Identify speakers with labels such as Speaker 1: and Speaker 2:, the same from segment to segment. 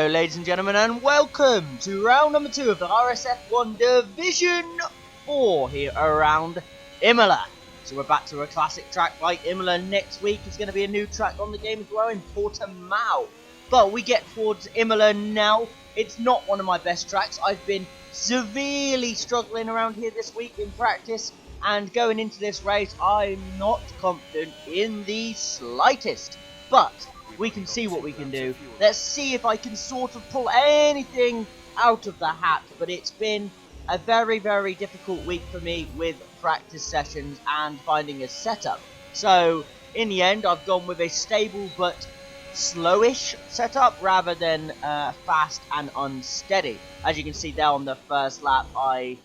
Speaker 1: Hello ladies and gentlemen, and welcome to round number 2 of the RSF1 Division 4 here around Imola. So we're back to a classic track like Imola. Next week is going to be a new track on the game as well in Portimao. But we get towards Imola now. It's not one of my best tracks. I've been severely struggling around here this week in practice, and going into this race I'm not confident in the slightest. But we can see what we can do. Let's see if I can sort of pull anything out of the hat. But it's been a very, very difficult week for me with practice sessions and finding a setup. So in the end, I've gone with a stable but slowish setup rather than fast and unsteady. As you can see there on the first lap, I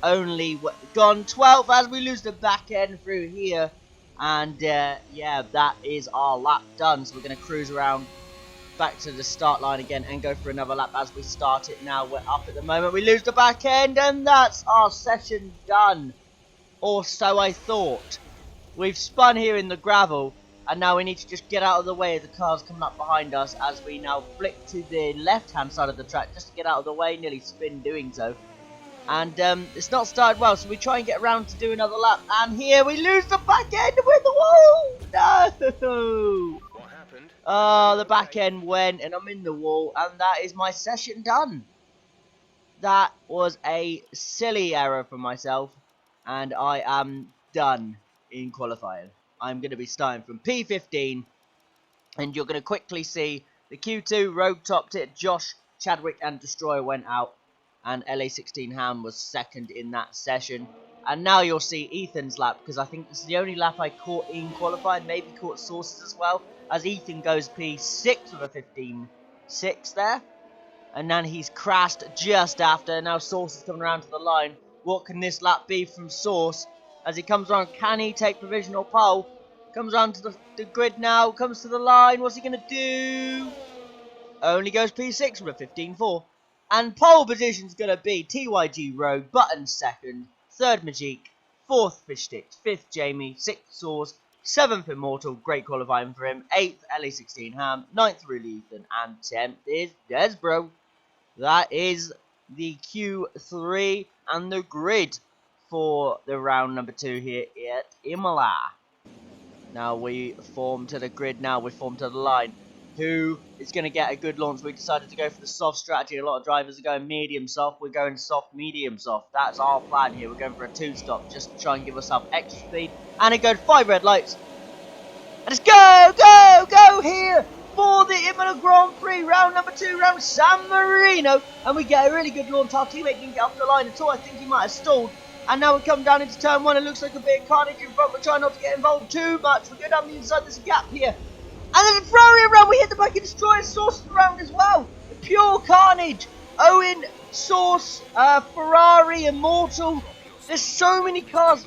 Speaker 1: only gone 12th as we lose the back end through here. And yeah, that is our lap done. So we're going to cruise around back to the start line again and go for another lap as we start it now. We're up at the moment. We lose the back end and that's our session done. Or so I thought. We've spun here in the gravel and now we need to just get out of the way of the cars coming up behind us as we now flick to the left hand side of the track just to get out of the way. Nearly spin doing so. And it's not started well, so we try and get around to do another lap. And here we lose the back end with the wall. No!
Speaker 2: What happened?
Speaker 1: Oh, the back end went and I'm in the wall. And that is my session done. That was a silly error for myself. And I am done in qualifying. I'm going to be starting from P15. And you're going to quickly see the Q2 Rogue topped it. Josh, Chadwick and Destroyer went out. And LA16 Ham was second in that session. And now you'll see Ethan's lap, because I think this is the only lap I caught in qualifying, maybe caught sources as well, as Ethan goes P6 with a 15.6 there. And then he's crashed just after. Now Source is coming around to the line. What can this lap be from Source? As he comes around, can he take provisional pole? Comes around to the grid now, comes to the line. What's he going to do? Only goes P6 with a 15.4. And pole position's going to be TYG Rogue, Button second, third Majik, fourth Fishsticks, fifth Jamie, sixth Source, seventh Immortal, great qualifying for him, eighth LA16 Ham, ninth Really Ethan, and 10th is Desbro. That is the Q3 and the grid for the round number 2 here at Imola. Now we form to the grid now, we form to the line. Who is going to get a good launch? We decided to go for the soft strategy. A lot of drivers are going medium soft. We're going soft, medium soft. That's our plan here. We're going for a 2-stop just to try and give ourselves extra speed. And it goes 5 red lights. And it's go here for the Imola Grand Prix. Round number 2, round San Marino. And we get a really good launch. Our teammate didn't get off the line at all. I think he might have stalled. And now we come down into turn 1. It looks like a bit of Carnage in front. We're trying not to get involved too much. We go down the inside. There's a gap here. And then Ferrari around, we hit the back of Destroyer, Source around as well. Pure Carnage, Owen, Source, Ferrari, Immortal. There's so many cars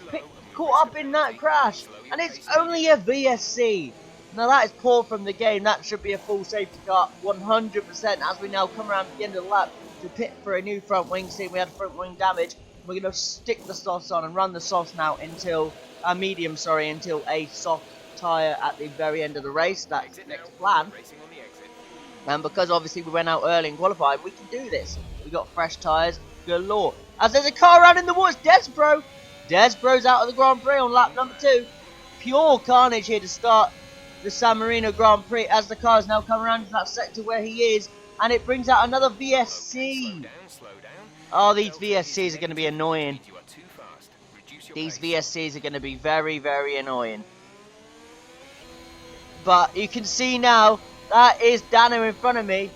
Speaker 1: caught up in that crash. And it's only a VSC. Now that is poor from the game. That should be a full safety car, 100%. As we now come around to the end of the lap to pit for a new front wing. See, we had front wing damage. We're going to stick the softs on and run the softs now until, until a soft tyre at the very end of the race. That's the next plan. And because obviously we went out early in qualifying, we can do this. We got fresh tyres galore. As there's a car around in the woods, Desbro. Desbro's out of the Grand Prix on lap number 2. Pure Carnage here to start the San Marino Grand Prix as the cars now come around to that sector where he is. And it brings out another VSC. Oh, these VSCs are going to be annoying. These VSCs are going to be very, very annoying. But you can see now, that is Dano in front of me.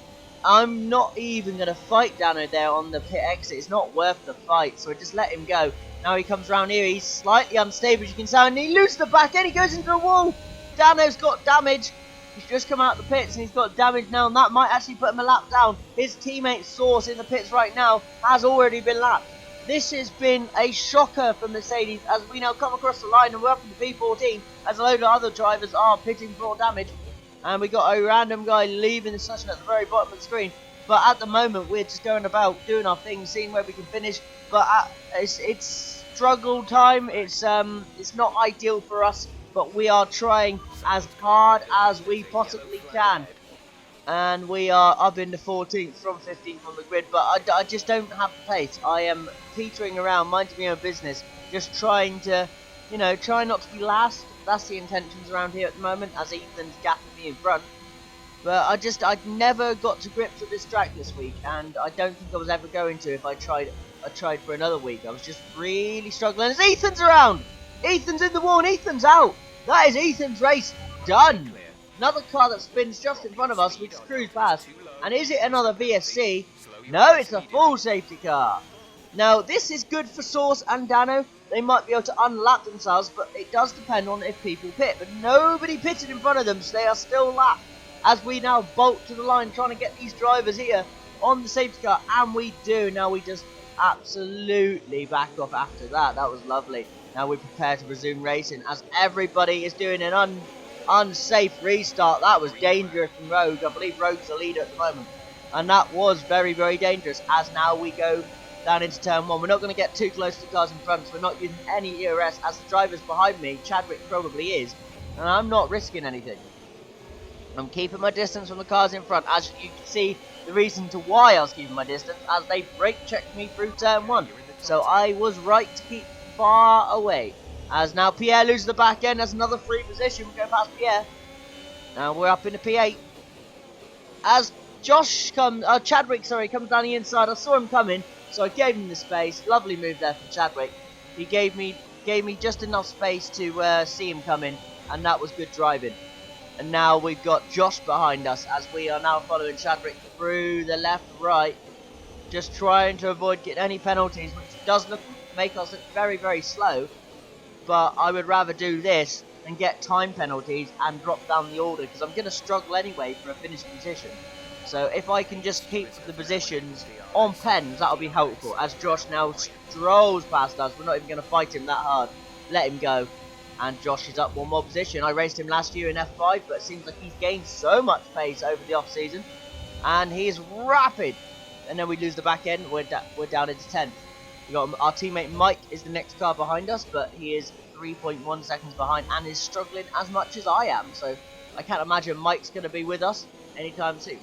Speaker 1: I'm not even going to fight Dano there on the pit exit. It's not worth the fight, so I just let him go. Now he comes around here. He's slightly unstable, as you can see, and he loses the back end. He goes into the wall. Dano's got damage. He's just come out of the pits, and he's got damage now, and that might actually put him a lap down. His teammate Source in the pits right now has already been lapped. This has been a shocker for Mercedes as we now come across the line and we're up in the P14 as a load of other drivers are pitting for damage. And we got a random guy leaving the session at the very bottom of the screen. But at the moment we're just going about doing our thing, seeing where we can finish. But it's struggle time. It's not ideal for us, but we are trying as hard as we possibly can. and we are up in the 14th from 15th on the grid, but I just don't have the pace. I am teetering around, minding my own business, just trying to, try not to be last. That's the intentions around here at the moment, as Ethan's gapping me in front. But I never got to grips with this track this week, and I don't think I was ever going to if I tried for another week. I was just really struggling. As Ethan's around! Ethan's in the wall and Ethan's out! That is Ethan's race done! Another car that spins just in front of us, we just cruise past. And is it another VSC? No, it's a full safety car. Now, this is good for Source and Dano. They might be able to unlap themselves, but it does depend on if people pit. But nobody pitted in front of them, so they are still lapped. As we now bolt to the line, trying to get these drivers here on the safety car. And we do. Now we just absolutely back off after that. That was lovely. Now we prepare to resume racing as everybody is doing an unsafe restart. That was dangerous from Rogue. I believe Rogue's the leader at the moment. And that was very, very dangerous, as now we go down into turn 1. We're not going to get too close to the cars in front, so we're not using any ERS, as the driver's behind me, Chadwick probably is, and I'm not risking anything. I'm keeping my distance from the cars in front. As you can see, the reason to why I was keeping my distance, as they brake checked me through turn 1. So I was right to keep far away. As now Pierre loses the back end. That's another free position. We go past Pierre. Now we're up in the P8. As Chadwick comes down the inside. I saw him coming, so I gave him the space. Lovely move there from Chadwick. He gave me just enough space to see him coming, and that was good driving. And now we've got Josh behind us, as we are now following Chadwick through the left, right, just trying to avoid getting any penalties, which does make us look very, very slow. But I would rather do this than get time penalties and drop down the order, because I'm going to struggle anyway for a finished position. So if I can just keep the positions on pens, that'll be helpful. As Josh now strolls past us, we're not even going to fight him that hard. Let him go. And Josh is up one more position. I raced him last year in F5, but it seems like he's gained so much pace over the off-season. And he is rapid. And then we lose the back end. We're down into 10th. We got our teammate Mike is the next car behind us, but he is 3.1 seconds behind and is struggling as much as I am. So I can't imagine Mike's going to be with us anytime soon.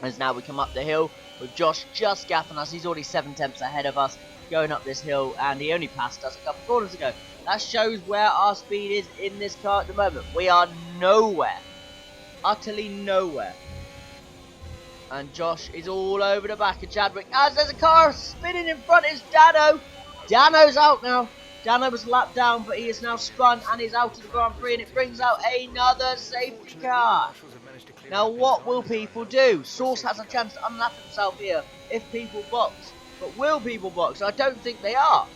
Speaker 1: As now we come up the hill with Josh just gapping us. He's already 7 tenths ahead of us going up this hill, and he only passed us a couple of corners ago. That shows where our speed is in this car at the moment. We are nowhere. Utterly nowhere. And Josh is all over the back of Chadwick. As there's a car spinning in front, it's Dano. Dano's out now. Dano was lapped down, but he is now spun and is out of the Grand Prix, and it brings out another safety car. Now what will people do? Source has a chance to unlap himself here if people box. But will people box? I don't think they are.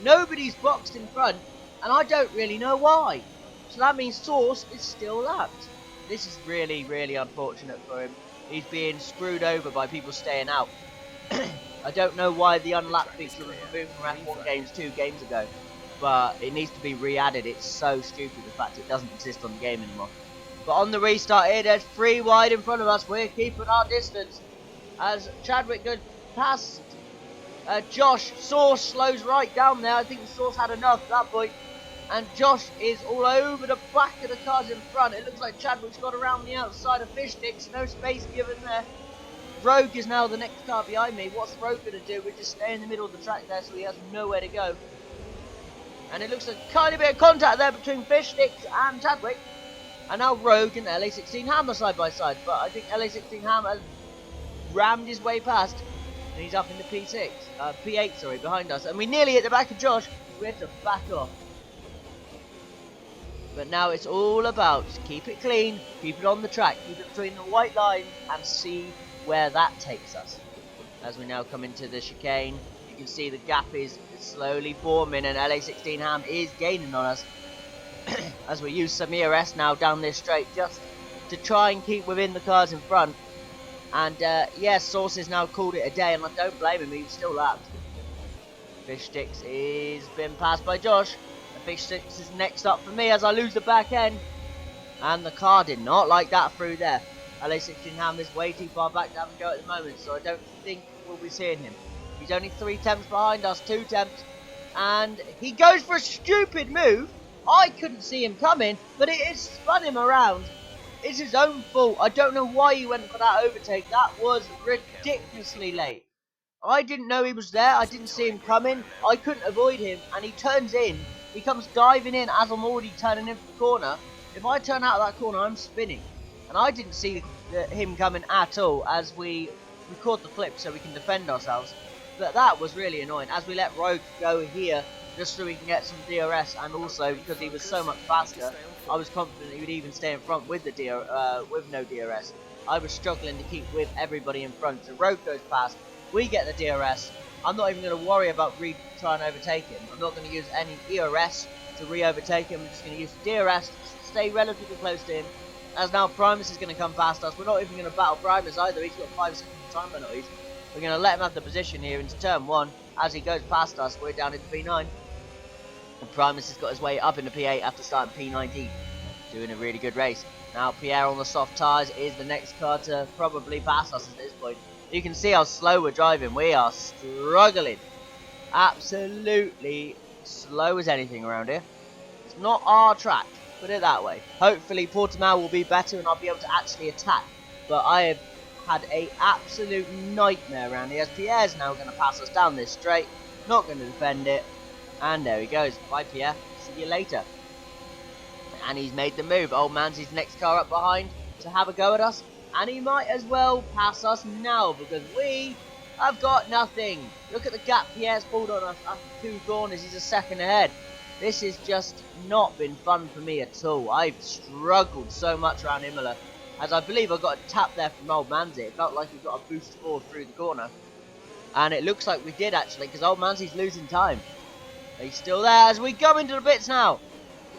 Speaker 1: Nobody's boxed in front, and I don't really know why. So that means Source is still lapped. This is really, really unfortunate for him. He's being screwed over by people staying out. I don't know why the unlapped feature was removed from F1 games 2 games ago, but it needs to be re-added. It's so stupid, the fact it doesn't exist on the game anymore. But on the restart here, there's 3 wide in front of us. We're keeping our distance as Chadwick goes past Josh. Source slows right down there. I think the Source had enough at that point. And Josh is all over the back of the cars in front. It looks like Chadwick's got around the outside of Fish Sticks. No space given there. Rogue is now the next car behind me. What's Rogue going to do? We just stay in the middle of the track there, so he has nowhere to go. And it looks like a tiny bit of contact there between Fish Sticks and Chadwick. And now Rogue and LA16 Ham are side by side. But I think LA16 Ham has rammed his way past. And he's up in the P8, sorry, behind us. And we nearly hit the back of Josh. We had to back off. But now it's all about keep it clean, keep it on the track, keep it between the white lines, and see where that takes us. As we now come into the chicane, you can see the gap is slowly forming, and LA16 Ham is gaining on us. As we use some ERS now down this straight, just to try and keep within the cars in front. And yes, Source has now called it a day, and I don't blame him, he's still lapped. Fish Sticks is been passed by Josh. Fish Sticks is next up for me as I lose the back end. And the car did not like that through there. LA16 Ham is way too far back to have a go at the moment, so I don't think we'll be seeing him. He's only 3 temps behind us, 2 temps. And he goes for a stupid move. I couldn't see him coming, but it spun him around. It's his own fault. I don't know why he went for that overtake. That was ridiculously late. I didn't know he was there. I didn't see him coming. I couldn't avoid him. And he turns in. He comes diving in as I'm already turning in for the corner. If I turn out of that corner, I'm spinning. And I didn't see him coming at all as we record the flip so we can defend ourselves. But that was really annoying. As we let Rogue go here just so we can get some DRS. And also because he was so much faster, I was confident he would even stay in front with with no DRS. I was struggling to keep with everybody in front. So Rogue goes past. We get the DRS. I'm not even going to worry about trying to overtake him. I'm not going to use any ERS to re-overtake him. I'm just going to use the DRS to stay relatively close to him. As now Primus is going to come past us. We're not even going to battle Primus either. He's got 5 seconds time penalties. We're going to let him have the position here into turn 1. As he goes past us, we're down into P9. And Primus has got his way up into P8 after starting P19. Doing a really good race. Now Pierre on the soft tyres is the next car to probably pass us at this point. You can see how slow we're driving. We are struggling. Absolutely slow as anything around here. It's not our track, put it that way. Hopefully Portimao will be better and I'll be able to actually attack. But I have had an absolute nightmare around here. As Pierre's now going to pass us down this straight. Not going to defend it. And there he goes. Bye Pierre. See you later. And he's made the move. Old man's his next car up behind to have a go at us. And he might as well pass us now because we have got nothing. Look at the gap Pierre's pulled on us after 2 corners. He's a second ahead. This has just not been fun for me at all. I've struggled so much around Imola. As I believe I got a tap there from Old Manzi. It felt like he got a boost forward through the corner. And it looks like we did actually because Old Manzi's losing time. He's still there as we go into the bits now.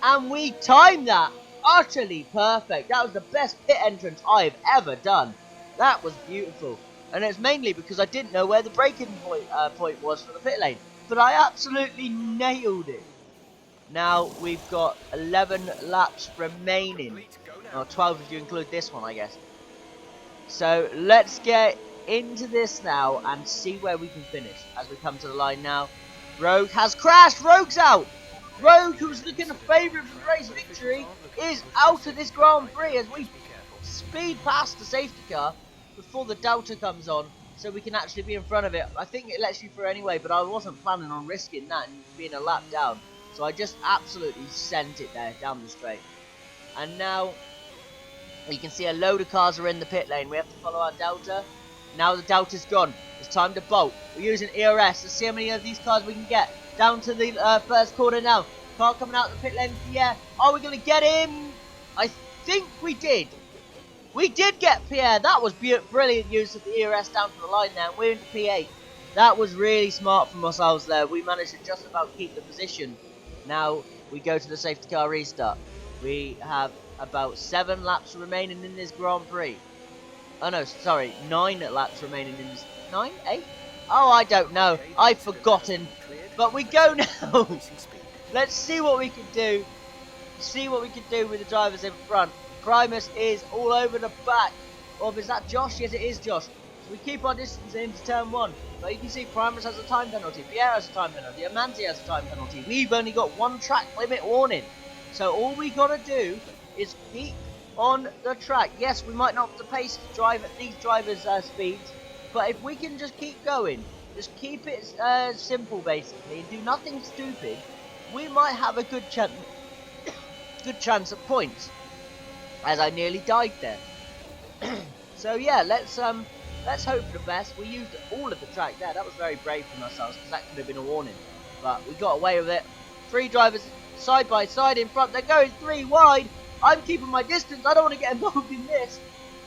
Speaker 1: And we timed that. Utterly perfect. That was the best pit entrance I've ever done. That was beautiful. And it's mainly because I didn't know where the braking point was for the pit lane. But I absolutely nailed it. Now we've got 11 laps remaining. Or 12 if you include this one, I guess. So let's get into this now and see where we can finish. As we come to the line now. Rogue has crashed. Rogue's out. Rogue, who's looking a favourite for the race victory, is out of this Grand Prix as we speed past the safety car before the Delta comes on so we can actually be in front of it. I think it lets you through anyway, but I wasn't planning on risking that and being a lap down. So I just absolutely sent it there down the straight. And now you can see a load of cars are in the pit lane. We have to follow our Delta. Now the Delta's gone. It's time to bolt. We're using ERS. Let's see how many of these cars we can get. Down to the first corner now. Car coming out the pit lane. Pierre. Are we going to get him? I think we did. We did get Pierre. That was brilliant use of the ERS down to the line there. We're into P8. That was really smart from ourselves there. We managed to just about keep the position. Now we go to the safety car restart. We have about 7 laps remaining in this Grand Prix. Oh no, sorry. 9 laps remaining in this. 9? 8? Oh, I don't know. I've forgotten. But we go now. Let's see what we can do. See what we can do with the drivers in front. Primus is all over the back. Or is that Josh? Yes, it is Josh. So we keep our distance into turn 1. But you can see Primus has a time penalty. Pierre has a time penalty. Amanti has a time penalty. We've only got 1 track limit warning. So all we got to do is keep on the track. Yes, we might not have the pace to drive at these drivers' speeds. But if we can just keep going, just keep it simple basically, and do nothing stupid, we might have a good chance at points. As I nearly died there. So yeah, let's hope for the best. We used all of the track there. That was very brave from ourselves because that could have been a warning, but we got away with it. 3 drivers side by side in front. They're going 3 wide. I'm keeping my distance. I don't want to get involved in this.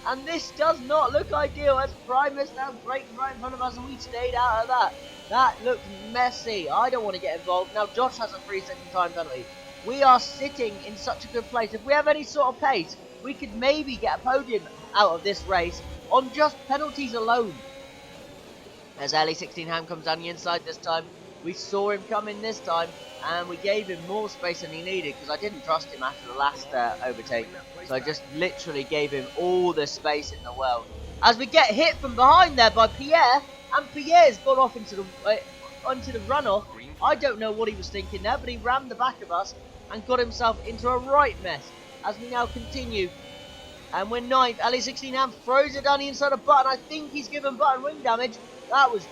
Speaker 1: And this does not look ideal as Primus now braking right in front of us and we stayed out of that. That looked messy. I don't want to get involved. Now Josh has a 3-second time penalty. We are sitting in such a good place. If we have any sort of pace, we could maybe get a podium out of this race on just penalties alone. As LE16 Ham comes down the inside this time. We saw him coming this time and we gave him more space than he needed because I didn't trust him after the last overtake. So I just literally gave him all the space in the world. As we get hit from behind there by Pierre, and Pierre's gone off into the runoff. I don't know what he was thinking there, but he rammed the back of us and got himself into a right mess. As we now continue And we're 9th. LA16 Ham throws it down the inside of Button. I think he's given Button wing damage. That was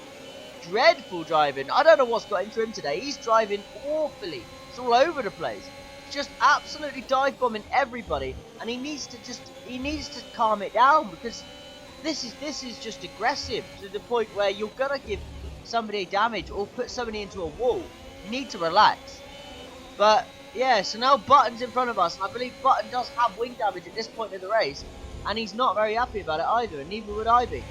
Speaker 1: dreadful driving. I don't know what's got into him today. He's driving awfully. It's all over the place. Just absolutely dive bombing everybody. And he needs to calm it down, because this is just aggressive to the point where you're gonna give somebody damage or put somebody into a wall. You need to relax. But yeah, so now Button's in front of us, and I believe Button does have wing damage at this point in the race, and he's not very happy about it either, and neither would I be.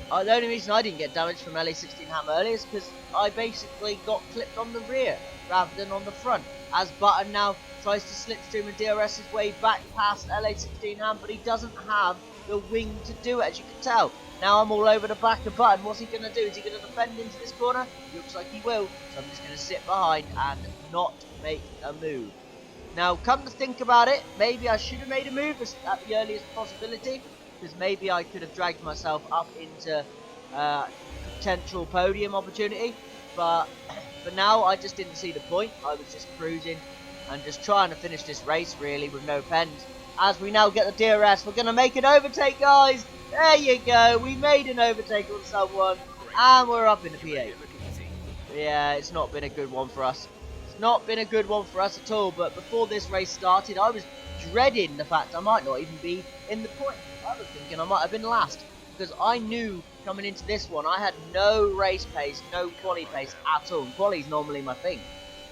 Speaker 1: The only reason I didn't get damage from LA16 Ham earlier is because I basically got clipped on the rear rather than on the front, as Button now tries to slipstream and DRS his way back past LA16 Ham, but he doesn't have the wing to do it, as you can tell. Now I'm all over the back of Button. What's he going to do? Is he going to defend into this corner? Looks like he will, so I'm just going to sit behind and not make a move. Now, come to think about it, maybe I should have made a move at the earliest possibility, because maybe I could have dragged myself up into potential podium opportunity, but for now I just didn't see the point. I was just cruising and just trying to finish this race really with no pens. As we now get the DRS, we're going to make an overtake, guys. There you go, we made an overtake on someone, and we're up in the P8. Yeah, it's not been a good one for us. It's not been a good one for us at all, but before this race started, I was dreading the fact I might not even be in the point. I was thinking I might have been last, because I knew coming into this one I had no race pace, no quali pace at all. Quali's normally my thing,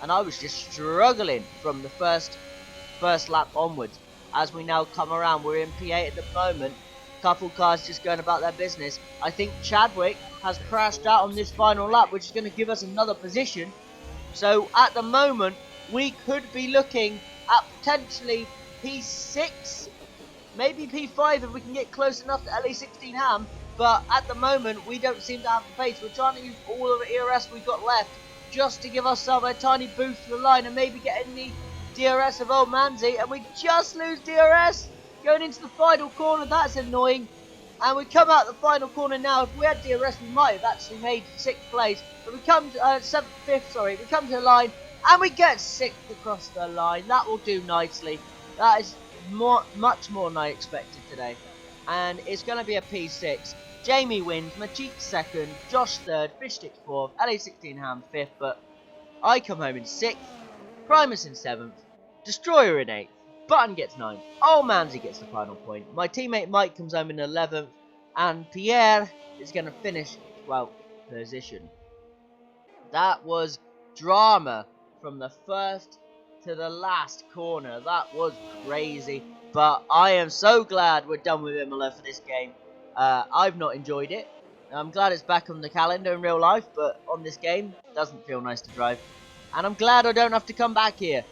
Speaker 1: and I was just struggling from the first lap onwards. As we now come around, we're in P8 at the moment. Couple cars just going about their business. I think Chadwick has crashed out on this final lap, which is going to give us another position. So at the moment, we could be looking at potentially P6, maybe P5 if we can get close enough to LA16 Ham. But at the moment, we don't seem to have the pace. We're trying to use all of the ERS we've got left just to give ourselves a tiny boost to the line and maybe get in the DRS of old Manzi. And we just lose DRS. Going into the final corner, that's annoying. And we come out the final corner now. If we had DRS, we might have actually made 6th place. But we come to 5th, sorry. We come to the line and we get 6th across the line. That will do nicely. That is much more than I expected today. And it's going to be a P6. Jamie wins, Majik 2nd, Josh 3rd, Fishstick 4th, LA16 Ham 5th. But I come home in 6th, Primus in 7th, Destroyer in 8th. Button gets 9th. Old Manzi gets the final point. My teammate Mike comes home in 11th. And Pierre is going to finish 12th position. That was drama from the first to the last corner. That was crazy. But I am so glad we're done with Imola for this game. I've not enjoyed it. I'm glad it's back on the calendar in real life. But on this game, it doesn't feel nice to drive. And I'm glad I don't have to come back here.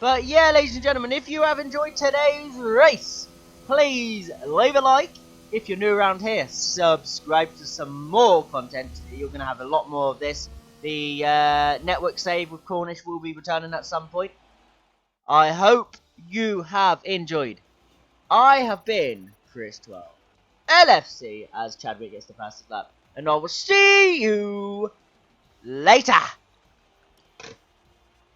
Speaker 1: But yeah, ladies and gentlemen, if you have enjoyed today's race, please leave a like. If you're new around here, subscribe to some more content. You're going to have a lot more of this. The network save with Carnage will be returning at some point. I hope you have enjoyed. I have been Chris12, LFC, as Chadwick gets the fastest lap. And I will see you later.